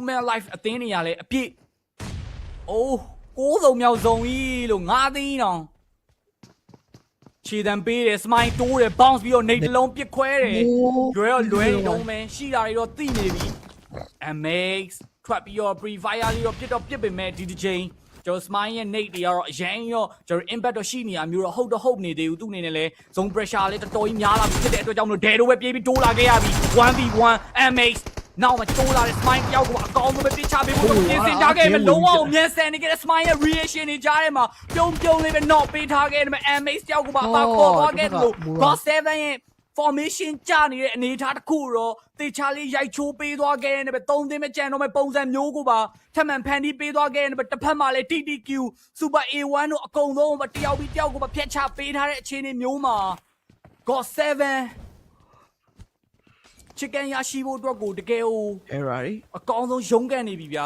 Man Life အသင်းနေရလဲအပြည့်အိုး6စုံမြောက်စုံကြီးလို့9သိန်းတောင်ခြေတံပေးတယ်စမိုင်းတိုးတယ် bounce ပြီးတော့နေတလုံးပစ်ခွဲတယ်လွယ်နေတော့မယ်ရှိတာတွေတော့သိနေပြီ MX ထွက်ပြီးတော့ Free Fire လေးတော့ပြစ်ပေမဲ့ဒီတစ်ချိန်ကျွန်တော် Smile ရဲ့ Nate တွေကတော့အရင်ရောကျွန်တော် impact တော့ရှိနေရမျိုးတော့ဟုတ်နေသေးဘူးသူ့အနေနဲ့လဲ zone pressure လေးတော်တော်ကြီးများလာပြီဖြစ်တဲ့အတွက်ကြောင့်မလို့ Dare တို့ပဲပြေးပြီးတိုးလာခဲ့ရပြီ 1v1 MX နောက်မှတိုးလာတဲ့ Smile တယောက်ကအကောင်းဆုံးပဲပြစ်ချပေးဖို့ပြင်ဆင်ထားခဲ့ပြီလုံးဝမြန်ဆန်နေခဲ့တဲ့ Smile ရဲ့ reaction တွေကြားထဲမှာပြုံးလေးပဲ knock ပေးထားခဲ့တယ် MX တယောက်ကပါခေါ်သွားခဲ့တယ်လို့ God 7 ရဲ့ formation ကြနေတဲ့အနေအထားတစ်ခုတော့တေချာလေးရိုက်ချိုးပေးသွားခဲ့တဲ့ပဲ3သင်းပဲကြံတော့မဲ့ပုံစံမျိုးကိုပါထပ်မံဖန်တီးပေးသွားခဲ့တဲ့ပဲတစ်ဖက်မှာလည်း TTQ Super A1 တို့အကုန်လုံးပဲတယောက်ပြီးတယောက်ကိုပါဖျက်ချပေးထားတဲ့အခြေအနေမျိုးမှာ God 7 Chicken ရရှိဖို့အတွက်ကိုတကယ်ကို error အကောင်းဆုံးရုန်းကန်နေပြီဗျ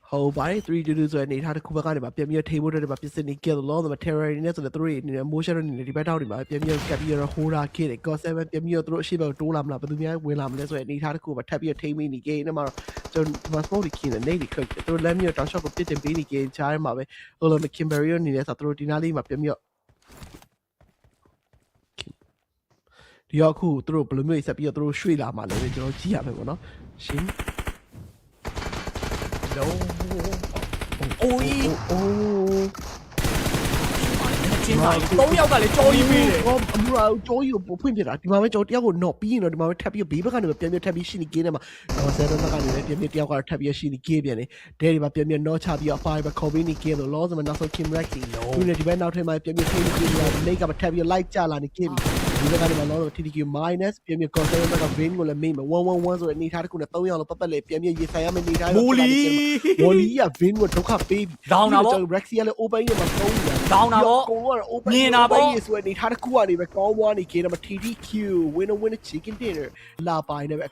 ဟုတ်ပါတယ်3-2ဆိုတဲ့အနေထားတစ်ခုဘက်ကနေပါပြန်ပြီးထိဖို့တဲ့မှာပြစ်စစ်နေကြတယ်လို့ဒါပေမဲ့ terror နဲ့ဆိုတဲ့သူတို့အနေနဲ့ motion အနေနဲ့ဒီဘက်ထောက်တွေမှာပြန်ပြီးကပ်ပြီးတော့ hold ခဲ့တယ် God 7ပြန်ပြီးတော့သူတို့အရှိဘက်တိုးလာမလားဘယ်သူများဝင်လာမလဲဆိုတဲ့အနေထားတစ်ခုပဲထပ်ပြီးထိမိနေကြတယ်မှာတော့ကျွန်တော် smoke တွေခင်းနေနေခက်သူတို့လက်မျိုးတောင် shot ကိုပြစ်တင်ပေးနေကြချားမှာပဲဟိုလို Kimberly အနေနဲ့ဆိုသူတို့ဒီနားလေးမှာပြန်ပြီးဒီရောက်ခုသူတို့ဘယ်လိုမျိုးဆက်ပြီးတော့သူတို့ရွှေ့လာမှာလဲကျွန်တော်ကြည့်ရမယ်ပေါ့နော်ရှင်းလုံးအိုးချင်းပါ3ယောက်ကလည်းကြောကြီးပေးတယ်အမရာကြောကြီးကိုဖွင့်ပြတာဒီမှာပဲကြောတယောက်ကို knock ပြီးရင်တော့ဒီမှာပဲထပ်ပြီးဘေးဘက်ကနေပြန်ထပ်ပြီးရှိနေကင်းထဲမှာတော့7ဘက်ကနေလည်းပြန်တယောက်ကတော့ထပ်ပြီးရှိနေကင်းပြန်နေဒဲဒီမှာပြန်knock ချပြီးတော့ fire ပဲခေါ်ပြီးနေကင်းလို့ loss မှာနောက်ဆုံး Kim Rex ဒီနေ့ဒီဘက်နောက်ထပ်မှာပြန်ထိနေကင်းရနေကမှထပ်ပြီး light ကျလာနေကင်းဒီဘက်ကနေမှာ loss TTQ minus ပြန်control ဘက်က vein ကိုလည်း main မှာ111ဆိုတဲ့အနေထားတစ်ခုနဲ့3ယောက်လောက်ပတ်လေပြန်ရေဆိုင်ရမယ့်အနေထားမိုလီက vein ကိုဒုက္ခပေးပြီး down တာပေါ့ Rexy ကလည်း open ရမှာ3နေတာ down တာပေါ့ ကိုကတော့ open မြင်တာပေါ့ဆိုတဲ့အနေထားတစ်ခုကနေပဲကောင်းသွားနေကြတယ်မှာ TTQ winner chicken dinner လာပိုင်းနဲ့ပဲ